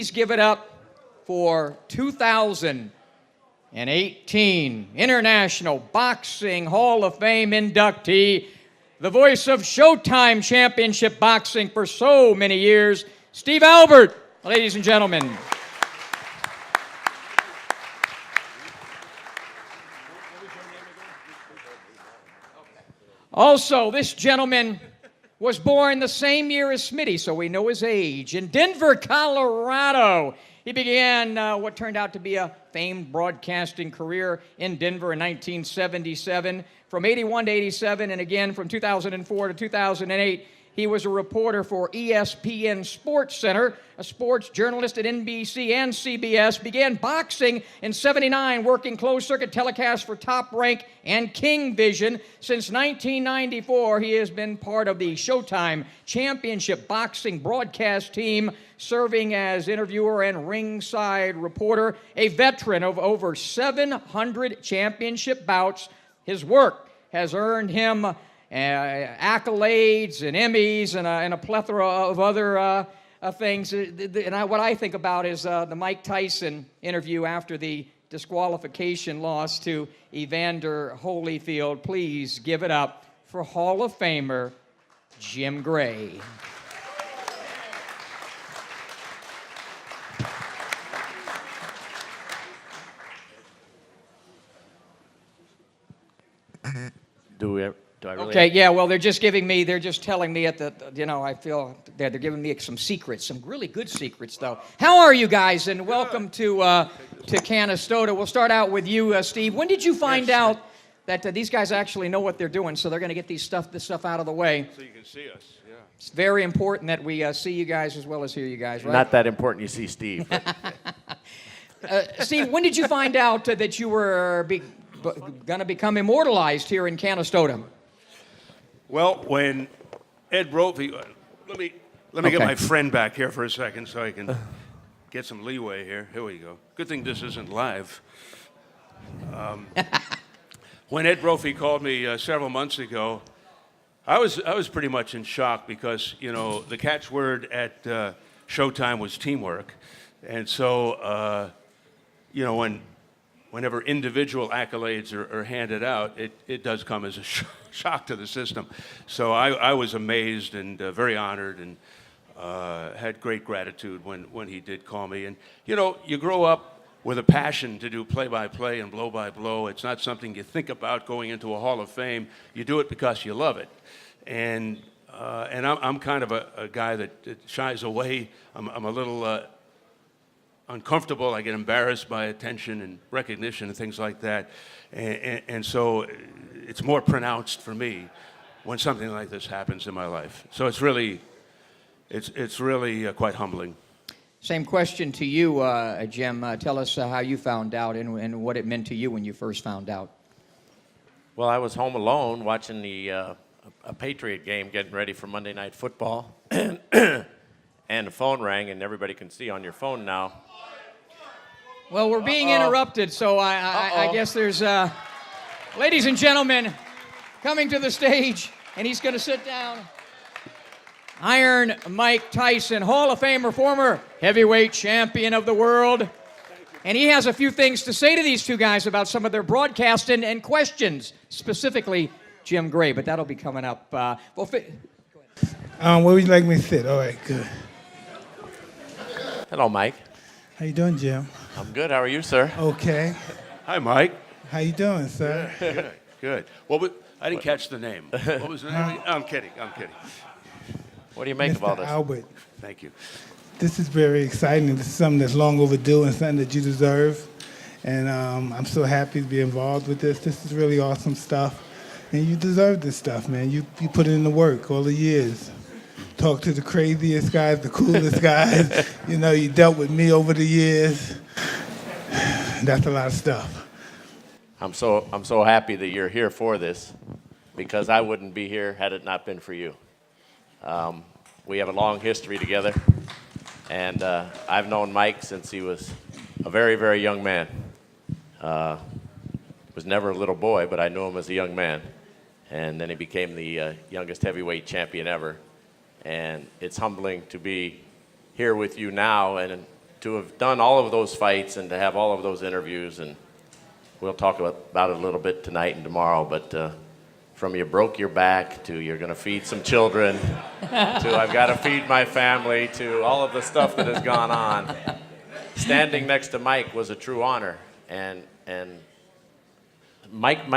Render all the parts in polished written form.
please give it up for 2018 International Boxing Hall of Fame inductee, the voice of Showtime Championship Boxing for so many years, Steve Albert, ladies and gentlemen. Also, this gentleman was born the same year as Smitty, so we know his age. In Denver, Colorado, he began what turned out to be a famed broadcasting career in Denver in 1977. From 81 to 87, and again from 2004 to 2008, he was a reporter for ESPN Sports Center, a sports journalist at NBC and CBS, began boxing in '79, working closed-circuit telecasts for Top Rank and King Vision. Since 1994, he has been part of the Showtime Championship Boxing broadcast team, serving as interviewer and ringside reporter, a veteran of over 700 championship bouts. His work has earned him accolades and Emmys and a plethora of other things. What I think about is the Mike Tyson interview after the disqualification loss to Evander Holyfield. Please give it up for Hall of Famer Jim Gray. Do I really? Okay, yeah, well, they're just telling me at the, I feel they're giving me some secrets, some really good secrets, though. How are you guys? And welcome to Canastota. We'll start out with you, Steve. When did you find out that these guys actually know what they're doing, so they're going to get this stuff out of the way? So you can see us, yeah. It's very important that we see you guys as well as hear you guys, right? Not that important you see Steve. Steve, when did you find out that you were going to become immortalized here in Canastota? Well, when Ed Brophy, let me get my friend back here for a second so I can get some leeway here. Here we go. Good thing this isn't live. When Ed Brophy called me several months ago, I was pretty much in shock because the catchword at Showtime was teamwork, and so whenever individual accolades are handed out, it does come as a shock to the system. So I was amazed and very honored and had great gratitude when he did call me. And, you grow up with a passion to do play-by-play and blow-by-blow. It's not something you think about going into a Hall of Fame. You do it because you love it. And I'm kind of a guy that shies away. I'm a little uncomfortable. I get embarrassed by attention and recognition and things like that, and so it's more pronounced for me when something like this happens in my life. So it's really quite humbling. Same question to you, Jim. Tell us how you found out and what it meant to you when you first found out. Well, I was home alone watching a Patriot game, getting ready for Monday Night Football, and the phone rang, and everybody can see on your phone now. Well, we're being interrupted, so I guess there's, ladies and gentlemen, coming to the stage, and he's going to sit down. Iron Mike Tyson, Hall of Famer, former heavyweight champion of the world. And he has a few things to say to these two guys about some of their broadcasting and questions, specifically Jim Gray, but that'll be coming up. Where would you like me to sit? All right, good. Hello, Mike. How you doing, Jim? I'm good. How are you, sir? Okay. Hi, Mike. How you doing, sir? Good. Well, I didn't catch the name. What was the name? I'm kidding. What do you make of all this? Albert. Thank you. This is very exciting. This is something that's long overdue and something that you deserve. And I'm so happy to be involved with this. This is really awesome stuff. And you deserve this stuff, man. You put in the work all the years. Talk to the craziest guys, the coolest guys. You dealt with me over the years. That's a lot of stuff. I'm so happy that you're here for this, because I wouldn't be here had it not been for you. We have a long history together, and I've known Mike since he was a very, very young man. Was never a little boy, but I knew him as a young man. And then he became the youngest heavyweight champion ever. And it's humbling to be here with you now, and to have done all of those fights and to have all of those interviews, and we'll talk about it a little bit tonight and tomorrow, but from you broke your back to you're going to feed some children to I've got to feed my family to all of the stuff that has gone on. Standing next to Mike was a true honor, and Mike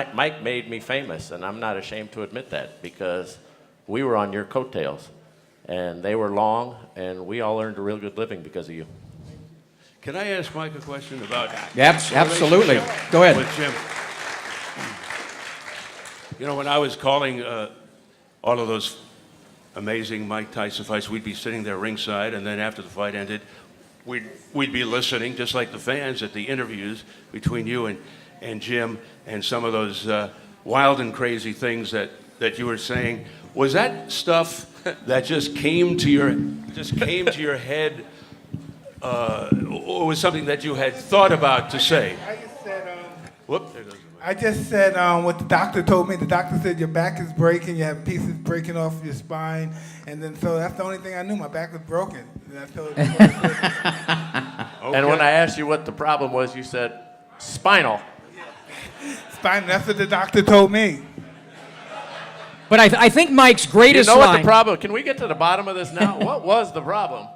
made me famous, and I'm not ashamed to admit that, because we were on your coattails, and they were long, and we all earned a real good living because of you. Can I ask Mike a question about Absolutely. Go ahead. with Jim? You know, when I was calling all of those amazing Mike Tyson fights, we'd be sitting there ringside, and then after the fight ended, we'd be listening, just like the fans, at the interviews between you and Jim, and some of those wild and crazy things that you were saying. Was that stuff that just came to your head, or was something that you had thought about to say? I just said, Whoop, there goes the mic. I just said what the doctor told me. The doctor said your back is breaking, you have pieces breaking off your spine, and then so that's the only thing I knew. My back was broken. And that's what I said. And when I asked you what the problem was, you said spinal. Spine, that's what the doctor told me. But I think Mike's You greatest know what line. the problem? Can we get to the bottom of this now? What was the problem?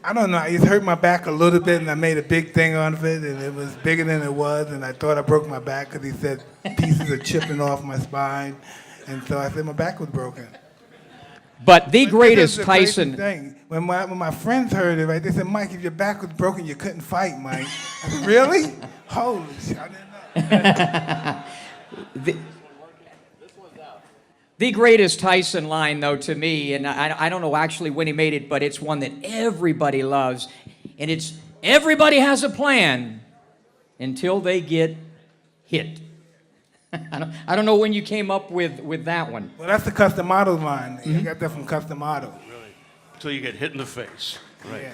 I don't know. I just hurt my back a little bit, and I made a big thing out of it, and it was bigger than it was, and I thought I broke my back because he said pieces are chipping off my spine, and so I said my back was broken. But the But greatest this is the crazy Tyson. thing. When my friends heard it, right, they said, Mike, if your back was broken, you couldn't fight, Mike. I said, really? Holy shit, I didn't know. The greatest Tyson line, though, to me, and I don't know actually when he made it, but it's one that everybody loves, and it's everybody has a plan until they get hit. I don't know when you came up with that one. Well, that's the Customato line. You got that from Customato. Really? Until you get hit in the face. Right. Yeah.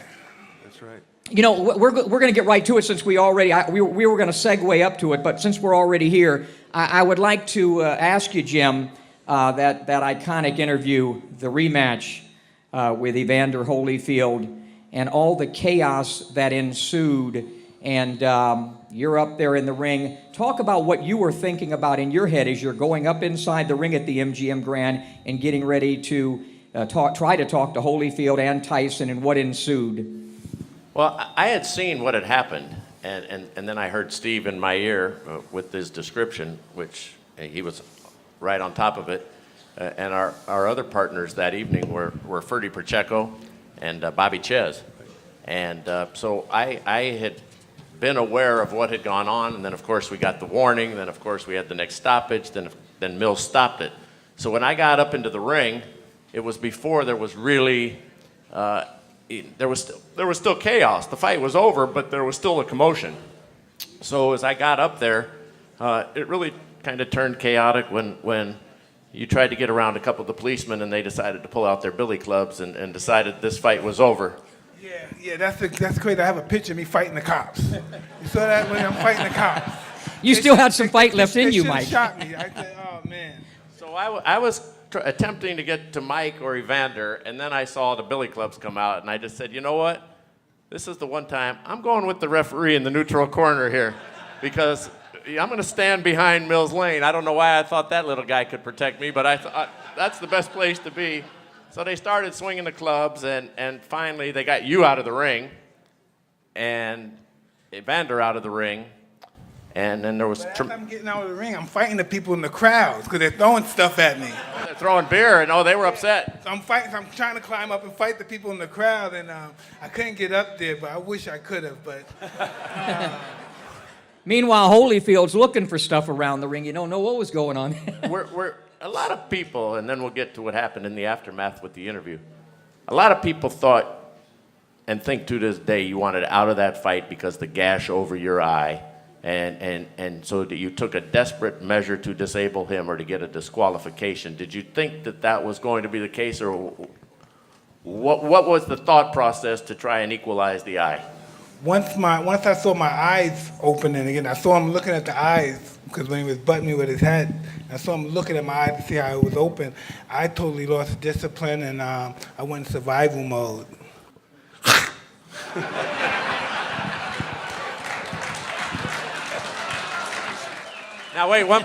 That's right. You know, we're going to get right to it since we already, we were going to segue up to it, but since we're already here, I would like to ask you, Jim, that iconic interview, the rematch with Evander Holyfield, and all the chaos that ensued, and you're up there in the ring. Talk about what you were thinking about in your head as you're going up inside the ring at the MGM Grand and getting ready to try to talk to Holyfield and Tyson, and what ensued. Well, I had seen what had happened, and then I heard Steve in my ear with his description, which he was right on top of it. And our other partners that evening were Ferdy Pacheco and Bobby Ches. And so I had been aware of what had gone on, and then of course we got the warning, then of course we had the next stoppage, then Mills stopped it. So when I got up into the ring, it was before there was really, there was still chaos. The fight was over, but there was still a commotion. So as I got up there, it really kind of turned chaotic when you tried to get around a couple of the policemen, and they decided to pull out their billy clubs and decided this fight was over. Yeah, that's great. I have a picture of me fighting the cops. You saw that when I'm fighting the cops? You still had some fight left in you, They Mike. shot me. I said, oh, man. So I was attempting to get to Mike or Evander, and then I saw the billy clubs come out, and I just said, you know what? This is the one time I'm going with the referee in the neutral corner here, because I'm going to stand behind Mills Lane. I don't know why I thought that little guy could protect me, but I thought that's the best place to be. So they started swinging the clubs, and finally they got you out of the ring, and Evander out of the ring, and then there was... But as I'm getting out of the ring, I'm fighting the people in the crowds because they're throwing stuff at me. They're throwing beer, and they were upset. So I'm fighting. So I'm trying to climb up and fight the people in the crowd, and I couldn't get up there, but I wish I could have. But Meanwhile, Holyfield's looking for stuff around the ring. You don't know what was going on. we're a lot of people, and then we'll get to what happened in the aftermath with the interview. A lot of people thought and think to this day you wanted out of that fight because the gash over your eye, and so that you took a desperate measure to disable him or to get a disqualification. Did you think that was going to be the case, or what was the thought process to try and equalize the eye? once I saw my eyes opening again, I saw him looking at the eyes because when he was butting me with his head, I saw him looking at my eyes to see how it was open. I totally lost discipline, and I went in survival mode. Now wait, one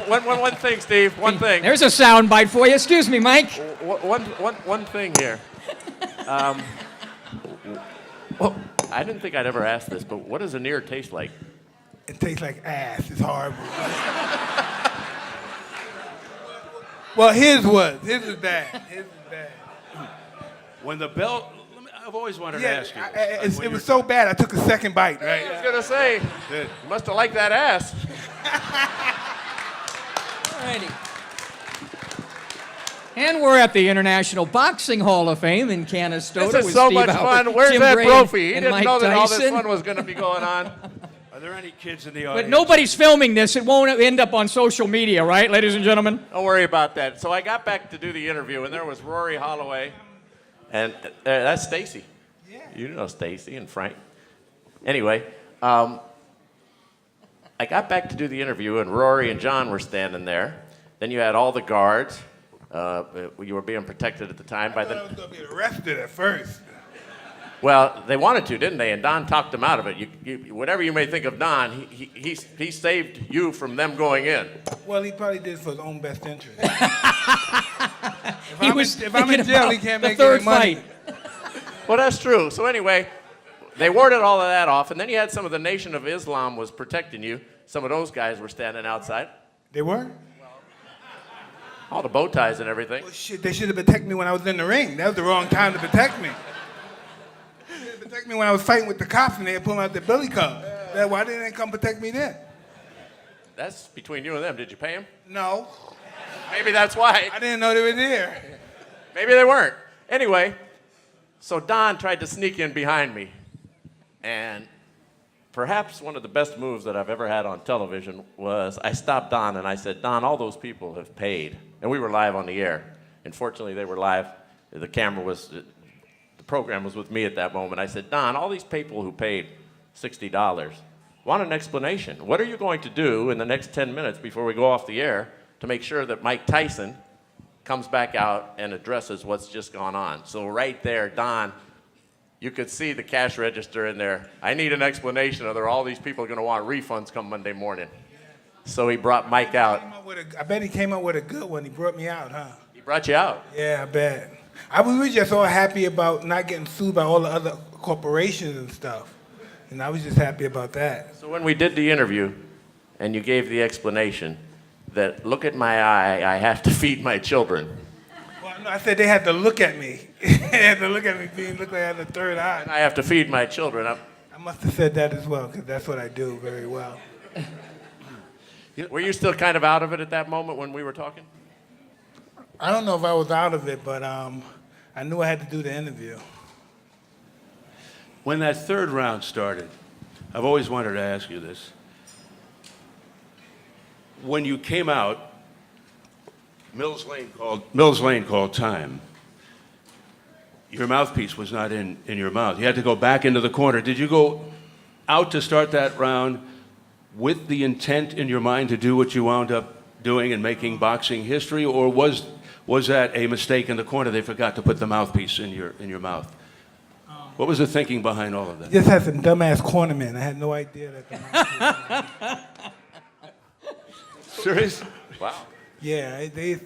thing, Steve. One thing. There's a sound bite for you. Excuse me, Mike. One thing here. Well, I didn't think I'd ever ask this, but what does an ear taste like? It tastes like ass. It's horrible. Well, his was bad. His was bad. When the bell, I've always wanted to ask you. It was so bad, I took a second bite, right? I was gonna say, you must have liked that ass. Alrighty. And we're at the International Boxing Hall of Fame in Canastota. This is with so Steve much Albert, fun. Where's Jim that Gray, trophy? He and didn't Mike know that all this Tyson. fun was going to be going on. Are there any kids in the audience? But nobody's filming this. It won't end up on social media, right, ladies and gentlemen? Don't worry about that. So I got back to do the interview, and there was Rory Holloway, and that's Stacy. Yeah. You know Stacy and Frank. Anyway, I got back to do the interview, and Rory and John were standing there. Then you had all the guards. You were being protected at the time by I was going to be arrested at first. Well, they wanted to, didn't they? And Don talked them out of it. Whatever you may think of Don, he saved you from them going in. Well, he probably did it for his own best interest. If I'm in jail, he can't make third any money. fight. Well, that's true. So anyway, they warded all of that off, and then you had some of the Nation of Islam was protecting you. Some of those guys were standing outside. They were? All the bow ties and everything. Well, shit, they should have protected me when I was in the ring. That was the wrong time to protect me. They should have protected me when I was fighting with the cops and they had pulled out their billy club. Why didn't they come protect me then? That's between you and them. Did you pay them? No. Maybe that's why. I didn't know they were there. Maybe they weren't. Anyway, so Don tried to sneak in behind me. And perhaps one of the best moves that I've ever had on television was I stopped Don and I said, Don, all those people have paid. And we were live on the air. And fortunately, they were live. The program was with me at that moment. I said, Don, all these people who paid $60 want an explanation. What are you going to do in the next 10 minutes before we go off the air to make sure that Mike Tyson comes back out and addresses what's just gone on? So right there, Don, you could see the cash register in there. I need an explanation, or all these people are going to want refunds come Monday morning. So he brought Mike out. I bet he came up with a good one. He brought me out, huh? He brought you out. Yeah, I bet. We were just all happy about not getting sued by all the other corporations and stuff. And I was just happy about that. So when we did the interview, and you gave the explanation that, look at my eye, I have to feed my children. Well, no, I said they had to look at me. They had to look at me being looked like I had a third eye. And I have to feed my children. I must have said that as well, because that's what I do very well. Were you still kind of out of it at that moment when we were talking? I don't know if I was out of it, but I knew I had to do the interview. When that third round started, I've always wanted to ask you this. When you came out, Mills Lane called time. Your mouthpiece was not in your mouth. You had to go back into the corner. Did you go out to start that round with the intent in your mind to do what you wound up doing and making boxing history, or was that a mistake in the corner? They forgot to put the mouthpiece in your mouth. What was the thinking behind all of that? Just had some dumbass cornermen. I had no idea that the Serious? Wow. Yeah, they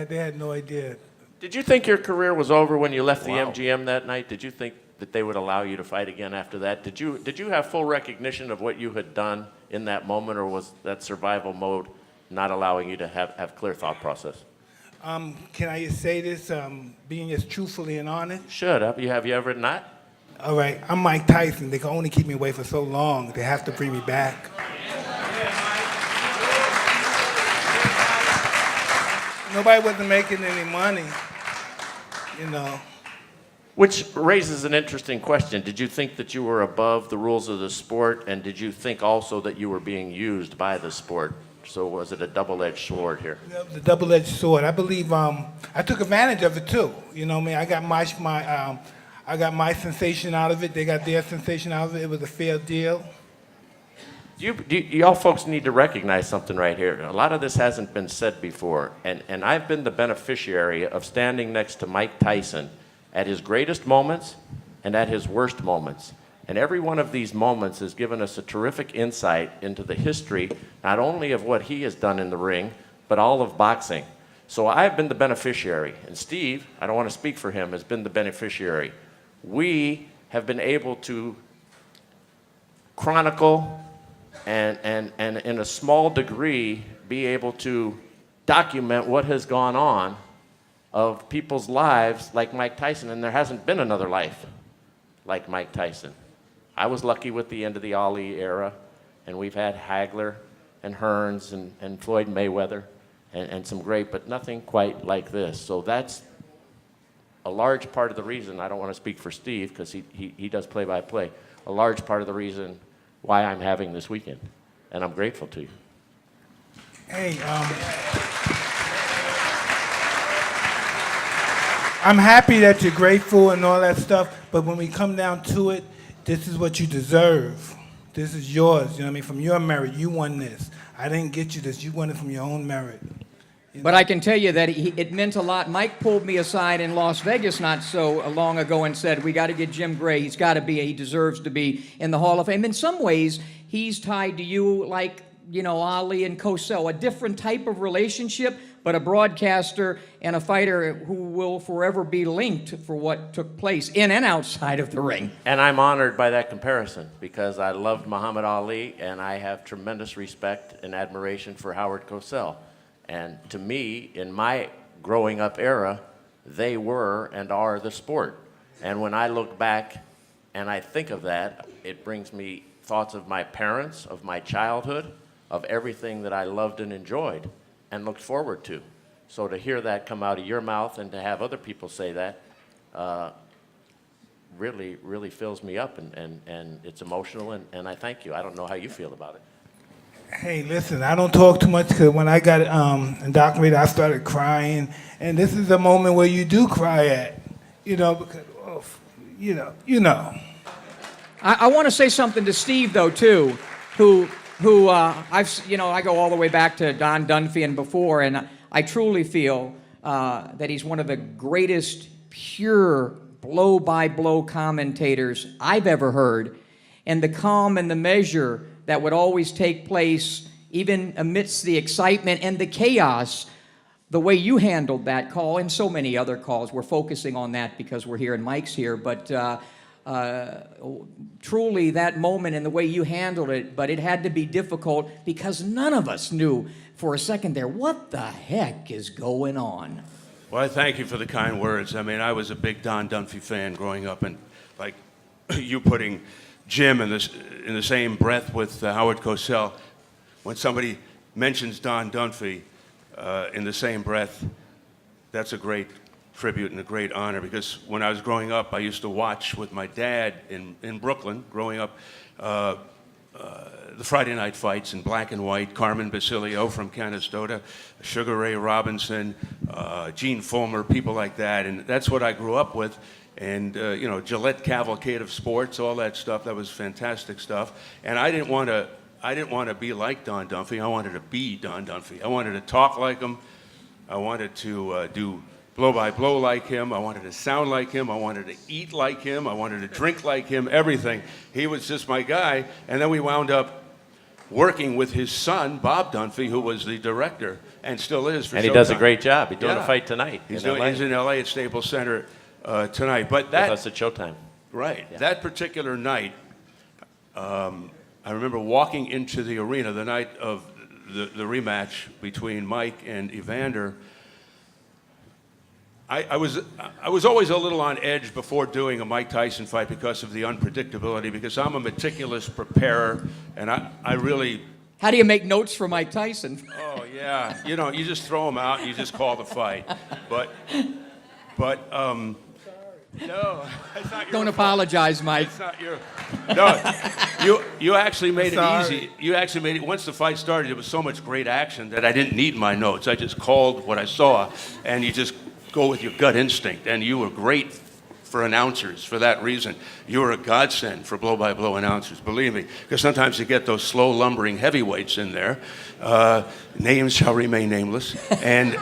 had no idea. Did you think your career was over when you left the MGM that night? Did you think that they would allow you to fight again after that? Did you have full recognition of what you had done in that moment, or was that survival mode not allowing you to have clear thought process? Can I just say this, being as truthfully and honest? Should have you ever not? All right, I'm Mike Tyson. They can only keep me away for so long. They have to bring me back. Nobody wasn't making any money, you know. Which raises an interesting question. Did you think that you were above the rules of the sport, and did you think also that you were being used by the sport? So was it a double-edged sword here? The double-edged sword. I believe I took advantage of it too. You know what I mean? I got my sensation out of it. They got their sensation out of it. It was a fair deal. Y'all folks need to recognize something right here. A lot of this hasn't been said before, and I've been the beneficiary of standing next to Mike Tyson at his greatest moments and at his worst moments. And every one of these moments has given us a terrific insight into the history, not only of what he has done in the ring, but all of boxing. So I've been the beneficiary, and Steve, I don't want to speak for him, has been the beneficiary. We have been able to chronicle and in a small degree be able to document what has gone on of people's lives like Mike Tyson, and there hasn't been another life like Mike Tyson. I was lucky with the end of the Ali era, and we've had Hagler and Hearns and Floyd Mayweather and some great, but nothing quite like this. So that's a large part of the reason, I don't want to speak for Steve because he does play-by-play, a large part of the reason why I'm having this weekend, and I'm grateful to you. Hey, I'm happy that you're grateful and all that stuff, but when we come down to it, this is what you deserve. This is yours, you know what I mean? From your merit, you won this. I didn't get you this. You won it from your own merit. But I can tell you that it meant a lot. Mike pulled me aside in Las Vegas not so long ago and said, we got to get Jim Gray. He deserves to be in the Hall of Fame. In some ways, he's tied to you like, Ali and Cosell, a different type of relationship, but a broadcaster and a fighter who will forever be linked for what took place in and outside of the ring. And I'm honored by that comparison because I loved Muhammad Ali and I have tremendous respect and admiration for Howard Cosell. And to me, in my growing up era, they were and are the sport. And when I look back and I think of that, it brings me thoughts of my parents, of my childhood, of everything that I loved and enjoyed and looked forward to. So to hear that come out of your mouth and to have other people say that really, really fills me up and it's emotional and I thank you. I don't know how you feel about it. Hey, listen, I don't talk too much because when I got indoctrinated, I started crying. And this is a moment where you do cry at, because, I want to say something to Steve, though, too, who I go all the way back to Don Dunphy and before, and I truly feel that he's one of the greatest pure blow-by-blow commentators I've ever heard. And the calm and the measure that would always take place, even amidst the excitement and the chaos, the way you handled that call and so many other calls. We're focusing on that because we're here and Mike's here, but truly that moment and the way you handled it, but it had to be difficult because none of us knew for a second there, what the heck is going on? Well, I thank you for the kind words. I mean, I was a big Don Dunphy fan growing up, and like you putting Jim in the same breath with Howard Cosell, when somebody mentions Don Dunphy in the same breath, that's a great tribute and a great honor, because when I was growing up, I used to watch with my dad in Brooklyn, growing up, the Friday night fights in black and white, Carmen Basilio from Canastota, Sugar Ray Robinson, Gene Fulmer, people like that, and that's what I grew up with. And, Gillette Cavalcade of Sports, all that stuff, that was fantastic stuff. And I didn't want to be like Don Dunphy. I wanted to be Don Dunphy. I wanted to talk like him. I wanted to do blow-by-blow like him. I wanted to sound like him. I wanted to eat like him. I wanted to drink like him, everything. He was just my guy. And then we wound up working with his son, Bob Dunphy, who was the director and still is for Showtime. And he does a great job. He's doing a fight tonight. He's in L.A. at Staples Center tonight. But that, with us at Showtime. Right. Yeah. That particular night, I remember walking into the arena the night of the rematch between Mike and Evander. I was always a little on edge before doing a Mike Tyson fight because of the unpredictability, because I'm a meticulous preparer, and I really... How do you make notes for Mike Tyson? Oh, yeah. You just throw them out and you just call the fight. But no, it's not your Don't fault. apologize, Mike. It's not your... No, you actually made it easy. You actually made it... Once the fight started, there was so much great action that I didn't need my notes. I just called what I saw, and you just go with your gut instinct, and you were great for announcers for that reason. You were a godsend for blow-by-blow announcers, believe me, because sometimes you get those slow, lumbering heavyweights in there. Names shall remain nameless. And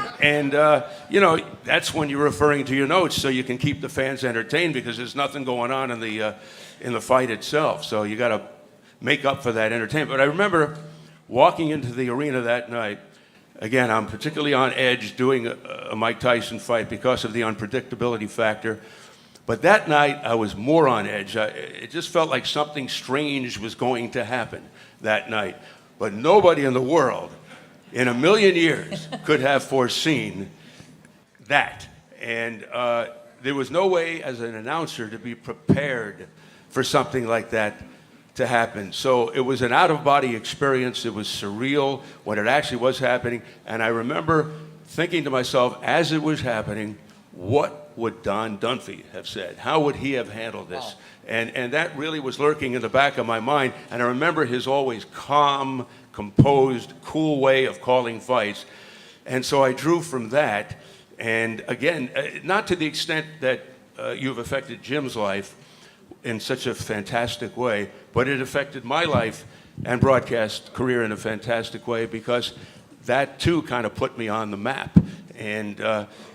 you know, that's when you're referring to your notes so you can keep the fans entertained because there's nothing going on in the fight itself. So you got to make up for that entertainment. But I remember walking into the arena that night. Again, I'm particularly on edge doing a Mike Tyson fight because of the unpredictability factor. But that night, I was more on edge. It just felt like something strange was going to happen that night. But nobody in the world, in a million years, could have foreseen that. And there was no way, as an announcer, to be prepared for something like that to happen. So it was an out-of-body experience. It was surreal when it actually was happening. And I remember thinking to myself, as it was happening, what would Don Dunphy have said? How would he have handled this? Wow. And that really was lurking in the back of my mind. And I remember his always calm, composed, cool way of calling fights. And so I drew from that. And again, not to the extent that you've affected Jim's life in such a fantastic way, but it affected my life and broadcast career in a fantastic way because that too kind of put me on the map. And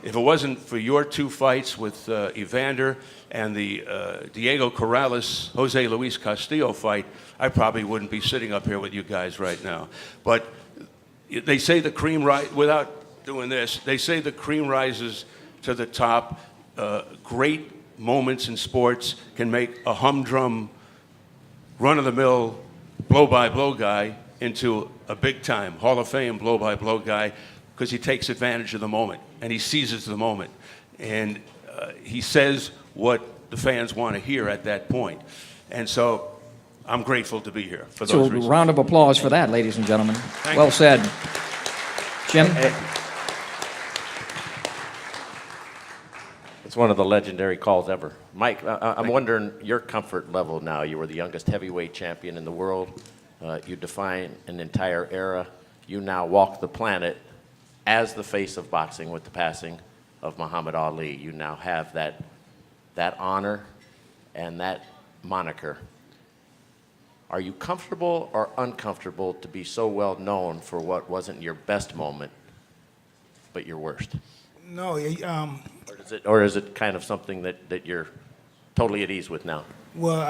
if it wasn't for your two fights with Evander and the Diego Corrales, Jose Luis Castillo fight, I probably wouldn't be sitting up here with you guys right now. But they say the cream rises, without doing this, they say the cream rises to the top. Great moments in sports can make a humdrum, run-of-the-mill, blow-by-blow guy into a big-time Hall of Fame blow-by-blow guy because he takes advantage of the moment and he seizes the moment. And he says what the fans want to hear at that point. And so I'm grateful to be here for those reasons. So a round of applause for that, ladies and gentlemen. Thank well you. said. Jim? It's one of the legendary calls ever. Mike, I'm wondering your comfort level now. You were the youngest heavyweight champion in the world. You define an entire era. You now walk the planet as the face of boxing with the passing of Muhammad Ali. You now have that honor and that moniker. Are you comfortable or uncomfortable to be so well known for what wasn't your best moment, but your worst? No, Or is it kind of something that you're totally at ease with now? well,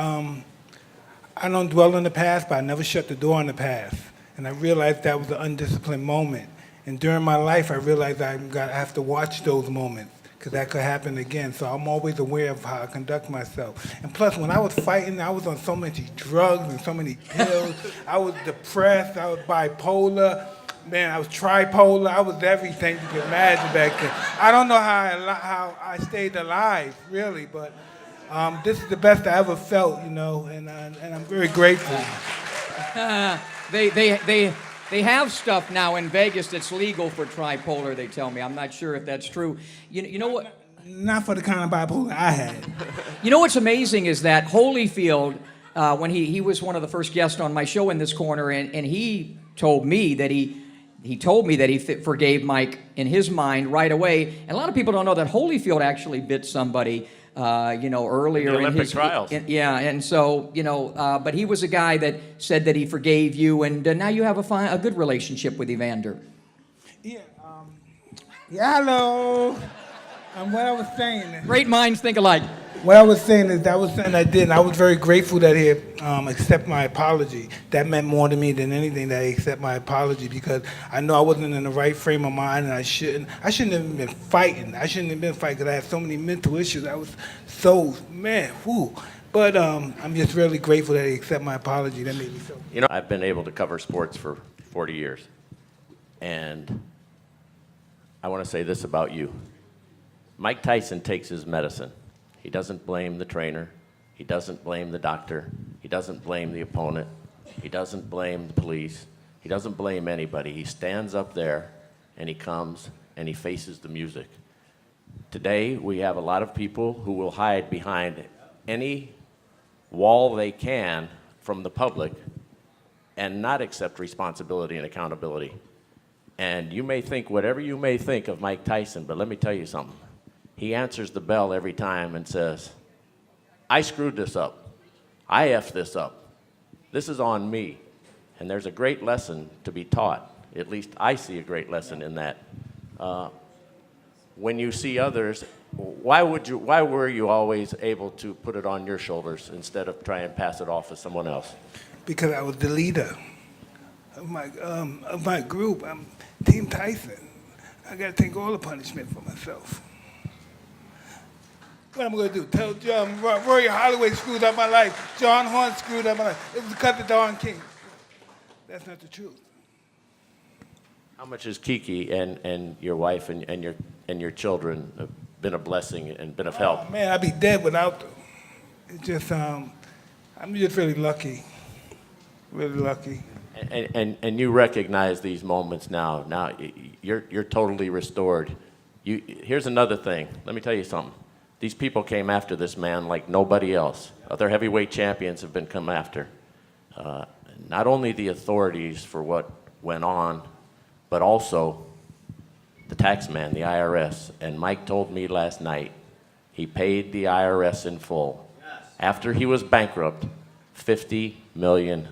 I don't dwell on the past, but I never shut the door on the past. And I realized that was an undisciplined moment. And during my life, I realized I have to watch those moments because that could happen again. So I'm always aware of how I conduct myself. And plus, when I was fighting, I was on so many drugs and so many pills. I was depressed. I was bipolar. Man, I was tripolar. I was everything you could imagine back then. I don't know how I stayed alive, really, but this is the best I ever felt, you know, and I'm very grateful. They have stuff now in Vegas that's legal for tripolar, they tell me. I'm not sure if that's true. You know what? Not for the kind of bipolar I had. You know what's amazing is that Holyfield, when he was one of the first guests on my show in this corner, and he told me that he forgave Mike in his mind right away. And a lot of people don't know that Holyfield actually bit somebody, earlier in the Olympic his trials. And so but he was a guy that said that he forgave you, and now you have a good relationship with Evander. Yeah. Hello. What I was saying is, Great minds think alike. what I was saying is that was something I did, and I was very grateful that he accepted my apology. That meant more to me than anything that he accepted my apology because I know I wasn't in the right frame of mind, and I shouldn't have even been fighting. I shouldn't have been fighting because I had so many mental issues. I was so, whew. But I'm just really grateful that he accepted my apology. That made me so. You know, I've been able to cover sports for 40 years. And I want to say this about you. Mike Tyson takes his medicine. He doesn't blame the trainer. He doesn't blame the doctor. He doesn't blame the opponent. He doesn't blame the police. He doesn't blame anybody. He stands up there and he comes and he faces the music. Today, we have a lot of people who will hide behind any wall they can from the public and not accept responsibility and accountability. And you may think whatever you may think of Mike Tyson, but let me tell you something. He answers the bell every time and says, I screwed this up. I effed this up. This is on me. And there's a great lesson to be taught. At least I see a great lesson in that. When you see others, why were you always able to put it on your shoulders instead of trying to pass it off to someone else? Because I was the leader of my group. I'm Team Tyson. I got to take all the punishment for myself. What am I going to do? Tell John Roy Holloway screwed up my life. John Horn screwed up my life. It was because of Don King. That's not the truth. How much has Kiki and your wife and your children been a blessing and been of help? Oh, man, I'd be dead without them. It's just, I'm just really lucky. Really lucky. And you recognize these moments now. Now you're totally restored. Here's another thing. Let me tell you something. These people came after this man like nobody else. Other heavyweight champions have been come after. Not only the authorities for what went on, but also the tax man, the IRS. And Mike told me last night he paid the IRS in full. Yes. After he was bankrupt, $50 million.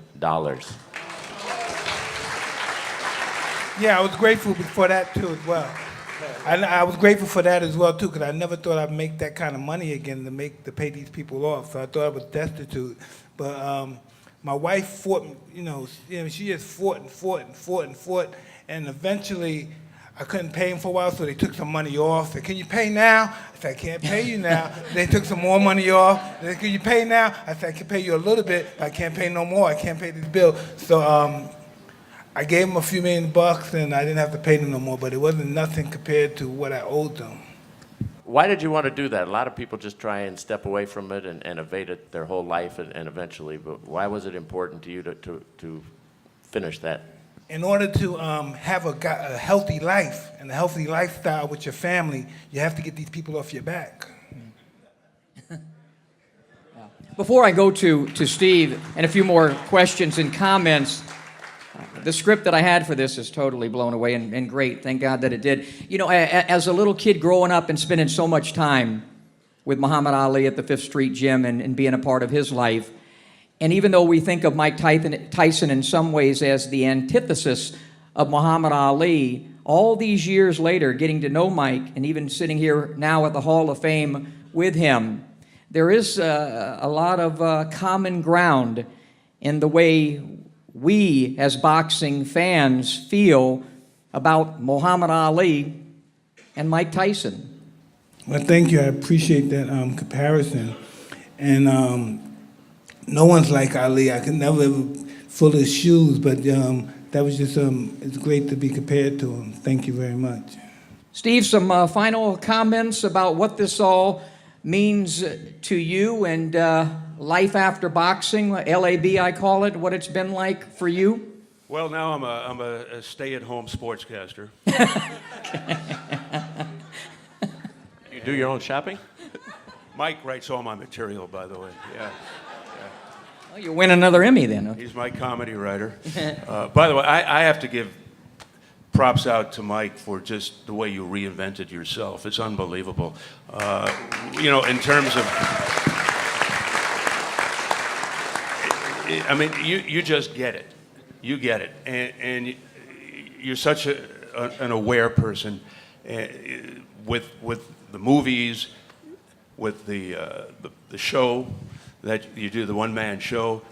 Yeah, I was grateful for that too as well. I was grateful for that as well too, because I never thought I'd make that kind of money again to pay these people off. So I thought I was destitute. But my wife fought, she just fought and fought and fought and fought, and eventually I couldn't pay him for a while, so they took some money off. They said, "Can you pay now?" I said, "I can't pay you now." They took some more money off. They said, "Can you pay now?" I said, "I can pay you a little bit, but I can't pay no more. I can't pay this bill." So I gave them a few $1,000,000, and I didn't have to pay them no more, but it wasn't nothing compared to what I owed them. Why did you want to do that? A lot of people just try and step away from it and evade it their whole life and eventually, but why was it important to you to finish that? In order to have a healthy life and a healthy lifestyle with your family, you have to get these people off your back. Before I go to Steve and a few more questions and comments, the script that I had for this is totally blown away and great. Thank God that it did. As a little kid growing up and spending so much time with Muhammad Ali at the Fifth Street Gym and being a part of his life, and even though we think of Mike Tyson in some ways as the antithesis of Muhammad Ali, all these years later, getting to know Mike and even sitting here now at the Hall of Fame with him, there is a lot of common ground in the way we as boxing fans feel about Muhammad Ali and Mike Tyson. Well, thank you. I appreciate that comparison. And no one's like Ali. I could never ever fill his shoes, but that was just, it's great to be compared to him. Thank you very much. Steve, some final comments about what this all means to you and life after boxing, LAB I call it, what it's been like for you? Well, now I'm a stay-at-home sportscaster. You do your own shopping? Mike writes all my material, by the way. Yeah. Well, you win another Emmy then. He's my comedy writer. By the way, I have to give props out to Mike for just the way you reinvented yourself. It's unbelievable. In terms of... I mean, you just get it. You get it. And you're such an aware person with the movies, with the show that you do, the one-man show,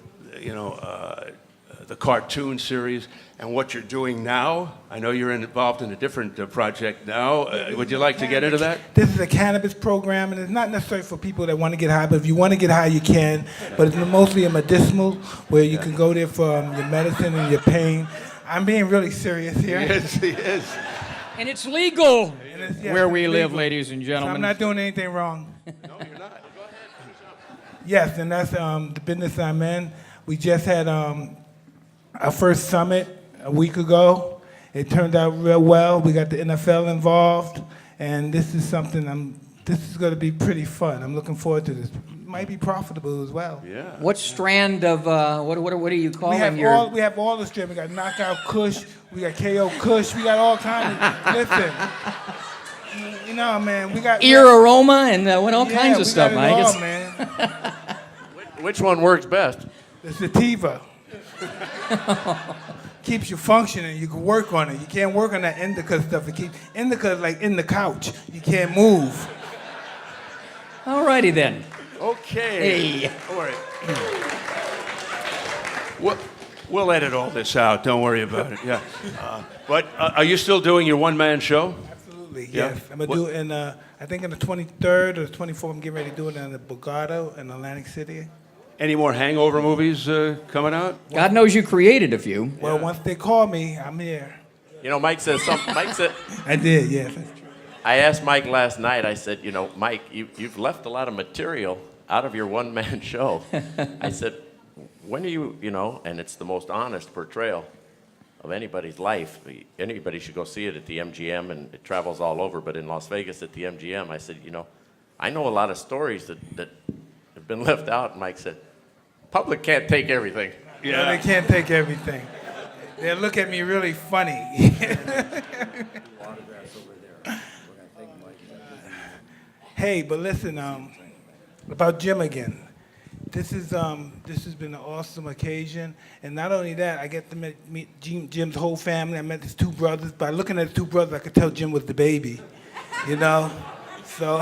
the cartoon series, and what you're doing now. I know you're involved in a different project now. Would you like to get into that? This is a cannabis program, and it's not necessarily for people that want to get high, but if you want to get high, you can. But it's mostly a medicinal, where you can go there for your medicine and your pain. I'm being really serious here. Yes, he is. And it's legal where we it's live, legal. ladies and So gentlemen. I'm not doing anything wrong. No, you're not. Go ahead. Yes, and that's the business I'm in. We just had our first summit a week ago. It turned out real well. We got the NFL involved, and this is something this is going to be pretty fun. I'm looking forward to this. It might be profitable as well. Yeah. What strand of, what are you calling We have all the strand. We got Knockout Kush, we got KO Kush, we got all kinds of, listen. Man, we got... Ear aroma and all kinds of stuff, we got it Mike. all, man. Which one works best? The sativa. Keeps you functioning. You can work on it. You can't work on that indica stuff. Indica is like in the couch. You can't move. All righty then. Okay. Hey. All right. We'll edit all this out. Don't worry about it. Yeah. But are you still doing your one-man show? Absolutely, Yeah. yes. I'm going to do it in, I think in the 23rd or the 24th, I'm getting ready to do it in the Puerto in Atlantic City. Any more Hangover movies coming out? God knows you created a few. Well, once they call me, I'm here. You know, Mike said something. Mike said, I did, yes. That's true. I asked Mike last night, I said, you know, Mike, you've left a lot of material out of your one-man show. I said, when are you, you know, and it's the most honest portrayal of anybody's life. Anybody should go see it at the MGM, and it travels all over, but in Las Vegas at the MGM, I said, you know, I know a lot of stories that have been left out. And Mike said, public can't take everything. Yeah. No, they can't take everything. They look at me really funny. Hey, but listen, about Jim again. This has been an awesome occasion, and not only that, I get to meet Jim's whole family. I met his two brothers. By looking at the two brothers, I could tell Jim was the baby, you know. So,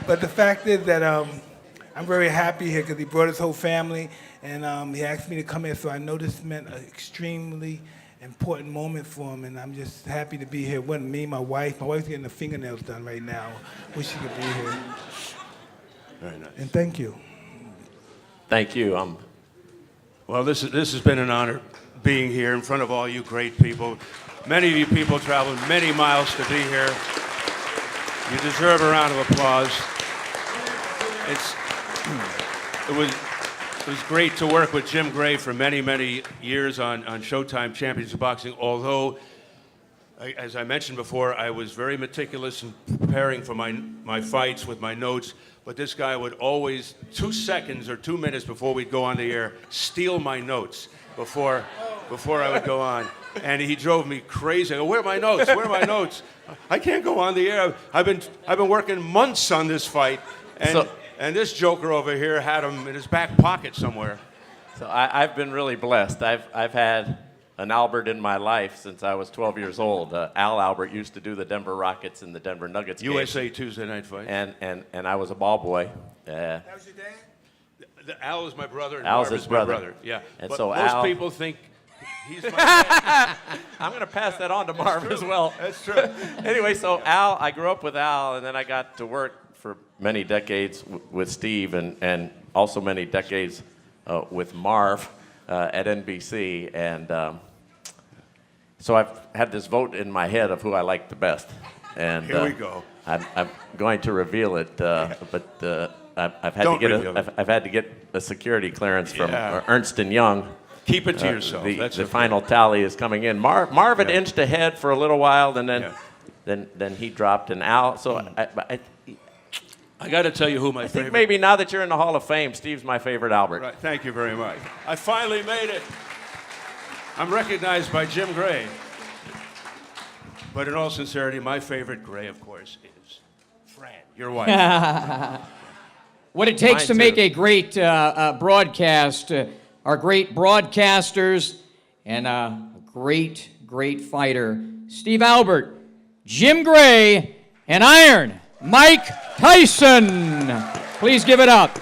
but the fact is that I'm very happy here because he brought his whole family, and he asked me to come here. So I know this meant an extremely important moment for him, and I'm just happy to be here with me, my wife. My wife's getting the fingernails done right now. Wish she could be here. Very nice. And thank you. Thank you. Well, this has been an honor being here in front of all you great people. Many of you people traveled many miles to be here. You deserve a round of applause. It was great to work with Jim Gray for many, many years on Showtime Championship Boxing, although, as I mentioned before, I was very meticulous in preparing for my fights with my notes, but this guy would always, 2 seconds or 2 minutes before we'd go on the air, steal my notes before I would go on. And he drove me crazy. I go, where are my notes? Where are my notes? I can't go on the air. I've been working months on this fight, and this joker over here had him in his back pocket somewhere. So I've been really blessed. I've had an Albert in my life since I was 12 years old. Al Albert used to do the Denver Rockets and the Denver Nuggets USA games. Tuesday Night Fight. And I was a ball boy. That was your dad? Al is my brother, and Al's Marv his is my brother. brother. Yeah. And but so most Al- people think he's my dad. I'm going to pass that on to Marv as well. That's true. Anyway, so Al, I grew up with Al, and then I got to work for many decades with Steve, and also many decades with Marv at NBC. And so I've had this vote in my head of who I like the best. And Here we go. I'm going to reveal it, but I've had Don't to reveal get it. I've had to get a security clearance from Yeah. Ernst & Young. Keep it to yourself. The That's okay. final tally is coming in. Marv had Yeah. inched ahead for a little while, and then Yeah. then he dropped, and Al. So I got to tell you who my I think favorite. maybe now that you're in the Hall of Fame, Steve's my favorite Albert. Right. Thank you very much. I finally made it. I'm recognized by Jim Gray. But in all sincerity, my favorite Gray, of course, is Fran, your wife. What it takes Mine to make too. a great broadcast are great broadcasters and a great, great fighter. Steve Albert, Jim Gray, and Iron Mike Tyson. Please give it up.